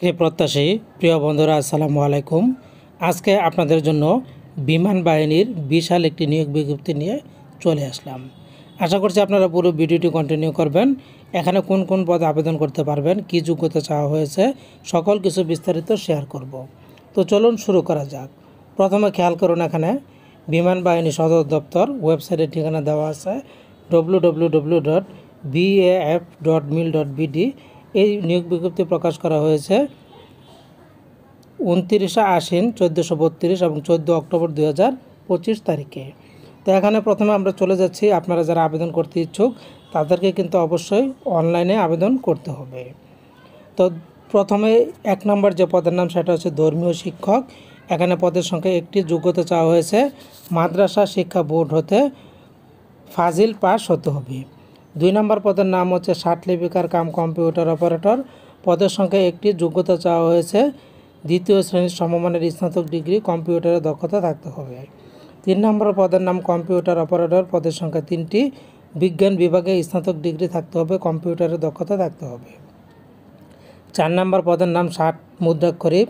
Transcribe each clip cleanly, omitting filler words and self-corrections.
প্রত্যাশী প্রিয় বন্ধুরা, আসসালামু আলাইকুম। আজকে আপনাদের জন্য বিমান বাহিনীর বিশাল একটি নিয়োগ বিজ্ঞপ্তি নিয়ে চলে আসলাম। আশা করছি আপনারা পুরো ভিডিওটি কন্টিনিউ করবেন। এখানে কোন কোন পদে আবেদন করতে পারবেন, কী যোগ্যতা চাওয়া হয়েছে, সকল কিছু বিস্তারিত শেয়ার করব। তো চলুন শুরু করা যাক। প্রথমে খেয়াল করুন, এখানে বিমান বাহিনী সদর দপ্তর ওয়েবসাইটের ঠিকানা দেওয়া আছে www.baf.mil.bd। এই নিয়োগ বিজ্ঞপ্তি প্রকাশ করা হয়েছে 29 আশ্বিন 1432 এবং 14 অক্টোবর 2025 তারিখে। তো এখানে প্রথমে আমরা চলে যাচ্ছি। আপনারা যারা আবেদন করতে ইচ্ছুক তাদেরকে কিন্তু অবশ্যই অনলাইনে আবেদন করতে হবে। তো প্রথমে 1 নম্বর যে পদের নাম সেটা হচ্ছে ধর্মীয় শিক্ষক। এখানে পদের সংখ্যা একটি, যোগ্যতা চাওয়া হয়েছে মাদ্রাসা শিক্ষা বোর্ড হতে ফাজিল পাস হতে হবে। 2 নম্বর পদের নাম হচ্ছে ষাটলিপিকার কাম কম্পিউটার অপারেটর। পদের সংখ্যা একটি, যোগ্যতা চাওয়া হয়েছে দ্বিতীয় শ্রেণীর সমমানের স্নাতক ডিগ্রি কম্পিউটারে দক্ষতা থাকতে হবে। 3 নম্বর পদের নাম কম্পিউটার অপারেটর। পদের সংখ্যা 3টি, বিজ্ঞান বিভাগে স্নাতক ডিগ্রি থাকতে হবে, কম্পিউটারে দক্ষতা থাকতে হবে। 4 নম্বর পদের নাম ষাট মুদ্রাক্ষরিক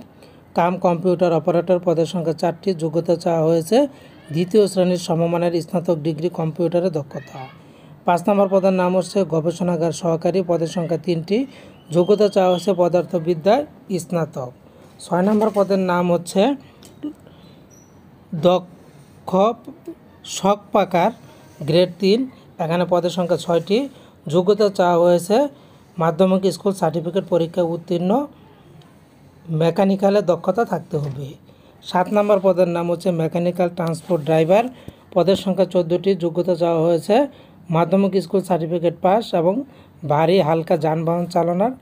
কাম কম্পিউটার অপারেটর। পদের সংখ্যা 4টি, যোগ্যতা চাওয়া হয়েছে দ্বিতীয় শ্রেণীর সমমানের স্নাতক ডিগ্রি কম্পিউটারে দক্ষতা। 5 নম্বর পদের নাম হচ্ছে গবেষণাগার সহকারী। পদের সংখ্যা 3টি, যোগ্যতা চাওয়া হয়েছে পদার্থবিদ্যায় স্নাতক। 6 নম্বর পদের নাম হচ্ছে দক্ষ শক পাকার গ্রেড 3। এখানে পদের সংখ্যা 6টি, যোগ্যতা চাওয়া হয়েছে মাধ্যমিক স্কুল সার্টিফিকেট পরীক্ষায় উত্তীর্ণ, মেকানিক্যালে দক্ষতা থাকতে হবে। 7 নম্বর পদের নাম হচ্ছে মেকানিক্যাল ট্রান্সপোর্ট ড্রাইভার। পদের সংখ্যা 14টি, যোগ্যতা চাওয়া হয়েছে মাধ্যমিক স্কুল সার্টিফিকেট পাস এবং ভারী হালকা যানবাহন চালানোর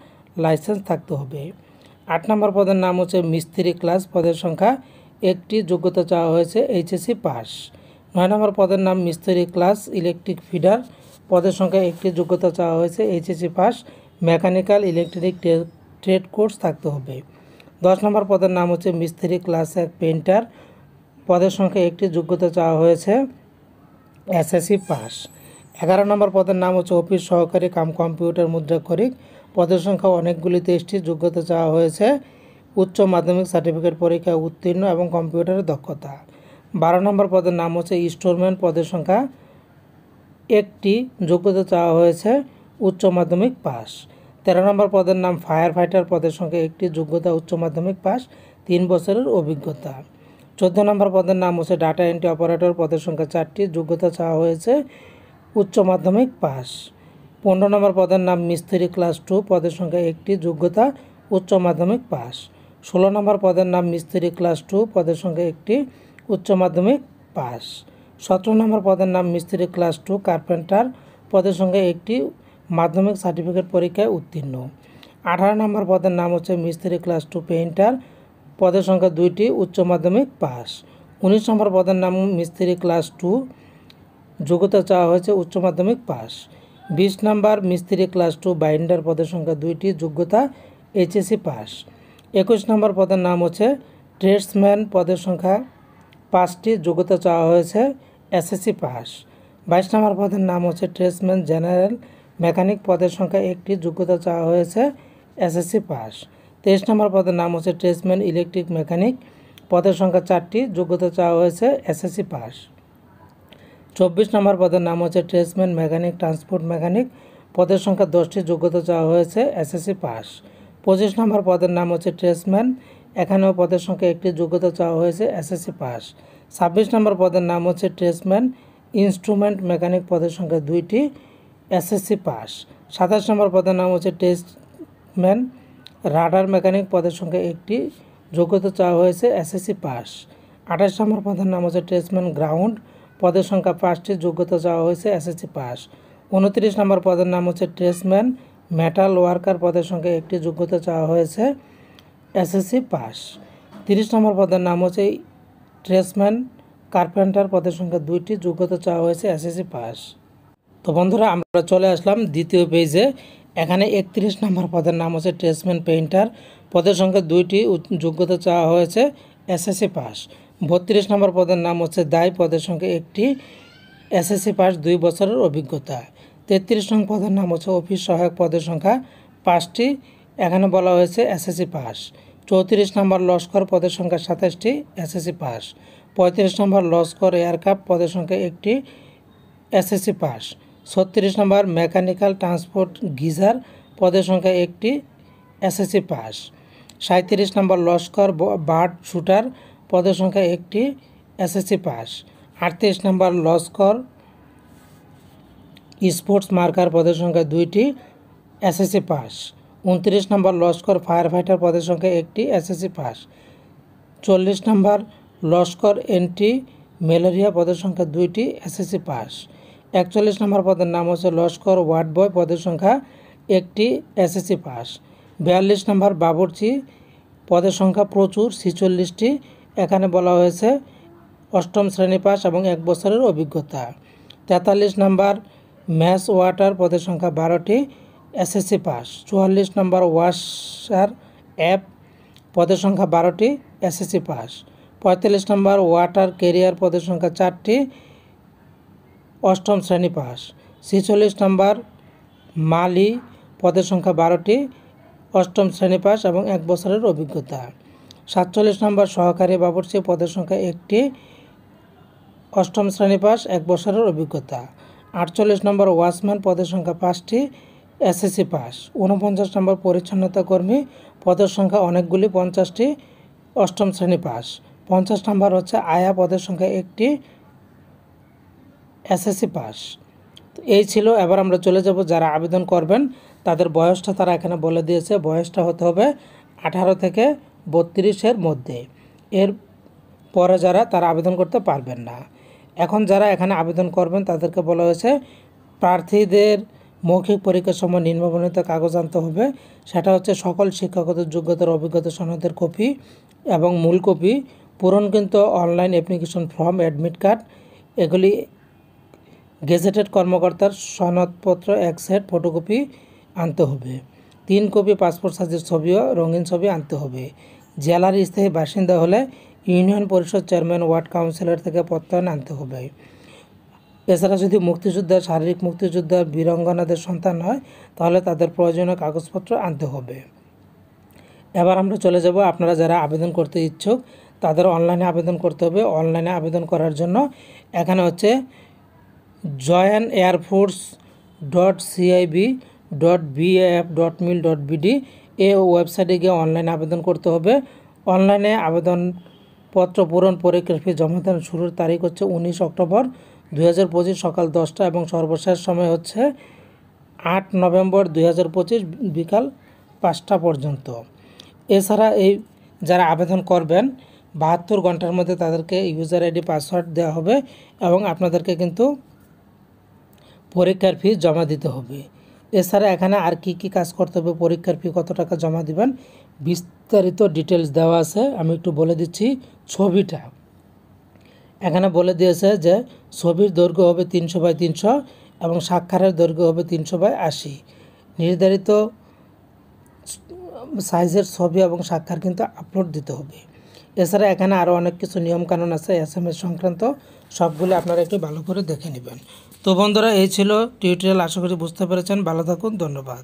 লাইসেন্স থাকতে হবে। 8 নম্বর পদের নাম হচ্ছে মিস্ত্রি ক্লাস। পদের সংখ্যা একটি, যোগ্যতা চাওয়া হয়েছে এইচএসসি পাস। 9 নম্বর পদের নাম মিস্ত্রি ক্লাস ইলেকট্রিক ফিডার। পদের সংখ্যা একটি, যোগ্যতা চাওয়া হয়েছে HSC pass, mechanical electric trade course থাকতে হবে। 10 নম্বর পদের নাম হচ্ছে মিস্ত্রি ক্লাস 1 পেইন্টার। পদের সংখ্যা একটি, যোগ্যতা চাওয়া হয়েছে এসএসসি পাস। 11 নম্বর পদের নাম হচ্ছে অফিস সহকারী কাম কম্পিউটার মুদ্রাক্ষরিক। পদের সংখ্যা অনেকগুলি 23টি, যোগ্যতা চাওয়া হয়েছে উচ্চ মাধ্যমিক সার্টিফিকেট পরীক্ষায় উত্তীর্ণ এবং কম্পিউটারের দক্ষতা। 12 নম্বর পদের নাম হচ্ছে স্টোরম্যান। পদের সংখ্যা একটি, যোগ্যতা চাওয়া হয়েছে উচ্চ মাধ্যমিক পাস। 13 নম্বর পদের নাম ফায়ার ফাইটার। পদের সংখ্যা একটি, যোগ্যতা উচ্চ মাধ্যমিক পাস, 3 বছরের অভিজ্ঞতা। 14 নম্বর পদের নাম হচ্ছে ডাটা এন্ট্রি অপারেটর। পদের সংখ্যা 4টি, যোগ্যতা চাওয়া হয়েছে উচ্চ মাধ্যমিক পাস। 15 নম্বর পদের নাম মিস্ত্রি ক্লাস 2। পদের সংখ্যা একটি, যোগ্যতা উচ্চ মাধ্যমিক পাস। 16 নম্বর পদের নাম মিস্ত্রি ক্লাস 2। পদের সংখ্যা একটি, উচ্চ মাধ্যমিক পাস। 17 নম্বর পদের নাম মিস্ত্রি ক্লাস 2 কার্পেন্টার। পদের সংখ্যা একটি, মাধ্যমিক সার্টিফিকেট পরীক্ষায় উত্তীর্ণ। 18 নম্বর পদের নাম হচ্ছে মিস্ত্রি ক্লাস 2 পেইন্টার। পদের সংখ্যা 2টি, উচ্চ মাধ্যমিক পাস। 19 নম্বর পদের নাম মিস্ত্রি ক্লাস 2, যোগ্যতা চাওয়া হয়েছে উচ্চ মাধ্যমিক পাস। 20 নম্বর মিস্ত্রি ক্লাস 2 বাইন্ডার। পদের সংখ্যা 2টি, যোগ্যতা এইচএসসি পাস। 21 নম্বর পদের নাম হচ্ছে ট্রেডসম্যান। পদের সংখ্যা 5টি, যোগ্যতা চাওয়া হয়েছে এসএসসি পাস। 22 নম্বর পদের নাম হচ্ছে ট্রেডসম্যান জেনারেল মেকানিক। পদের সংখ্যা একটি, যোগ্যতা চাওয়া হয়েছে এসএসসি পাস। 23 নম্বর পদের নাম হচ্ছে ট্রেডসম্যান ইলেকট্রিক মেকানিক। পদের সংখ্যা 4টি, যোগ্যতা চাওয়া হয়েছে এসএসসি পাস। 24 নম্বর পদের নাম হচ্ছে ট্রেডসম্যান মেকানিক ট্রান্সপোর্ট মেকানিক। পদের সংখ্যা 10টি, যোগ্যতা চাওয়া হয়েছে এসএসসি পাস। 25 নম্বর পদের নাম হচ্ছে ট্রেডসম্যান। এখানেও পদের সংখ্যা একটি, যোগ্যতা চাওয়া হয়েছে এসএসসি পাস। 26 নম্বর পদের নাম হচ্ছে ট্রেডসম্যান ইনস্ট্রুমেন্ট মেকানিক। পদের সংখ্যা 2টি, এসএসসি পাস। 27 নম্বর পদের নাম হচ্ছে ট্রেডসম্যান রাডার মেকানিক। পদের সংখ্যা একটি, যোগ্যতা চাওয়া হয়েছে এসএসসি পাস। 28 নম্বর পদের নাম হচ্ছে ট্রেডসম্যান গ্রাউন্ড। পদের সংখ্যা 5টি, যোগ্যতা চাওয়া হয়েছে এসএসসি পাস। 29 নম্বর পদের নাম হচ্ছে ট্রেডসম্যান মেটাল ওয়ার্কার। পদের সংখ্যা একটি, যোগ্যতা চাওয়া হয়েছে এসএসসি পাস। 30 নম্বর পদের নাম হচ্ছে ট্রেডসম্যান কার্পেন্টার। পদের সংখ্যা 2টি, যোগ্যতা চাওয়া হয়েছে এসএসসি পাস। তো বন্ধুরা, আমরা চলে আসলাম দ্বিতীয় পেজে। এখানে 31 নম্বর পদের নাম হচ্ছে ট্রেডসম্যান পেইন্টার। পদের সংখ্যা 2টি, যোগ্যতা চাওয়া হয়েছে এসএসসি পাস। 32 নম্বর পদের নাম হচ্ছে দায়। পদের সংখ্যা একটি, এসএসসি পাস, 2 বছরের অভিজ্ঞতা। 33 নং পদের নাম হচ্ছে অফিস সহায়ক। পদের সংখ্যা 5টি, এখানে বলা হয়েছে এসএসসি পাস। 34 নম্বর লস্কর পদের সংখ্যা 27টি, এসএসসি পাস। 35 নম্বর লস্কর এয়ারক্রাফট পদের সংখ্যা 1টি, এসএসসি পাস। 36 নম্বর মেকানিক্যাল ট্রান্সপোর্ট গিজার পদের সংখ্যা 1টি, এসএসসি পাস। 37 নম্বর লস্কর বার্ড শুটার পদের সংখ্যা 1টি, এসএসসি পাস। 38 নম্বর লস্কর স্পোর্টস মার্কার পদের সংখ্যা 2টি, এসএসসি পাস। 29 নম্বর লস্কর ফায়ার ফাইটার পদের সংখ্যা 1টি, এসএসসি পাস। 40 নম্বর লস্কর এন্টি ম্যালেরিয়া পদের সংখ্যা 2টি, এসএসসি পাস। 41 নম্বর পদের নাম হচ্ছে লস্কর ওয়ার্ড বয় পদের সংখ্যা 1টি, এসএসসি পাস। 42 নম্বর বাবুর্চি পদের সংখ্যা প্রচুর, 46টি। এখানে বলা হয়েছে 8ম শ্রেণী পাস এবং 1 বছরের অভিজ্ঞতা। 43 নম্বর ম্যাস ওয়াটার পদের সংখ্যা 12টি, এসএসসি পাস। 44 নম্বর ওয়াশার অ্যাপ পদের সংখ্যা 12টি, এসএসসি পাস। 45 নম্বর ওয়াটার ক্যারিয়ার পদের সংখ্যা 4টি, 8ম শ্রেণী পাস। 46 নম্বর মালি পদের সংখ্যা 12টি, 8ম শ্রেণী পাস এবং 1 বছরের অভিজ্ঞতা। 47 নম্বর সহকারী বাবুর্চি পদের সংখ্যা 1টি, 8ম শ্রেণী পাস, 1 বছরের অভিজ্ঞতা। 48 নম্বর ওয়াচম্যান পদের সংখ্যা 5টি, এসএসসি পাস। 49 নম্বর পরিচ্ছন্নতা কর্মী পদের সংখ্যা অনেকগুলি, 50টি, 8ম শ্রেণী পাস। 50 নম্বর হচ্ছে আয়া পদের সংখ্যা 1টি, এসএসসি পাস। তো এই ছিল। এবার আমরা চলে যাব যারা আবেদন করবেন তাদের বয়সটা তারা এখানে বলে দিয়েছে। বয়সটা হতে হবে 18 থেকে 32-এর মধ্যে। এর পরে যারা তারা আবেদন করতে পারবেন না। এখন যারা এখানে আবেদন করবেন তাদেরকে বলা হয়েছে প্রার্থীদের মৌখিক পরীক্ষার সময় নিম্নবর্ণিত কাগজ আনতে হবে। সেটা হচ্ছে সকল শিক্ষাগত যোগ্যতার অভিজ্ঞতা সনদের কপি এবং মূল কপি, পূরণকৃত online application form, admit card, এগুলি গেজেটেড কর্মকর্তার সনদপত্র 1 সেট ফটোকপি আনতে হবে। 3 কপি পাসপোর্ট সাইজের ছবিও রঙিন ছবি আনতে হবে। জেলার স্থায়ী বাসিন্দা হলে ইউনিয়ন পরিষদ চেয়ারম্যান, ওয়ার্ড কাউন্সিলর থেকে প্রত্যয়ন আনতে হবে। এছাড়া যদি মুক্তিযোদ্ধা, শারীরিক মুক্তিযোদ্ধা, বীরাঙ্গনাদের সন্তান হয় তাহলে তাদের প্রয়োজনীয় কাগজপত্র আনতে হবে। এবার আমরা চলে যাব আপনারা যারা আবেদন করতে ইচ্ছুক তাদের অনলাইনে আবেদন করতে হবে। অনলাইনে আবেদন করার জন্য এখানে হচ্ছে joinairforce.cib.baf.mil.bd এই ওয়েবসাইটে গিয়ে অনলাইনে আবেদন করতে হবে। অনলাইনে আবেদনপত্র পূরণ, পরীক্ষার ফি জমা দেওয়ার শুরুর তারিখ হচ্ছে 19 অক্টোবর 2025 সকাল 10টা এবং সর্বশেষ সময় হচ্ছে 8 নভেম্বর 2025 বিকাল 5টা পর্যন্ত। এছাড়া এই যারা আবেদন করবেন 72 ঘন্টার মধ্যে তাদেরকে ইউজার আইডি, পাসওয়ার্ড দেওয়া হবে এবং আপনাদেরকে কিন্তু পরীক্ষার ফি জমা দিতে হবে। এছাড়া এখানে আর কি কি কাজ করতে হবে, পরীক্ষার ফি কত টাকা জমা দিবেন, বিস্তারিত ডিটেলস দেওয়া আছে। আমি একটু বলে দিচ্ছি। ছবিটা এখানে বলে দিয়েছে যে ছবির দৈর্ঘ্য হবে 300x300 এবং সাক্ষারের দৈর্ঘ্য হবে 300x80। নির্ধারিত সাইজের ছবি এবং সাক্ষার কিন্তু আপলোড দিতে হবে। এছাড়া এখানে আরও অনেক কিছু নিয়মকানুন আছে SMS সংক্রান্ত, সবগুলো আপনারা একটু ভালো করে দেখে নেবেন। তো বন্ধুরা, এই ছিল টিউটোরিয়াল। আশা করি বুঝতে পেরেছেন। ভালো থাকুন, ধন্যবাদ।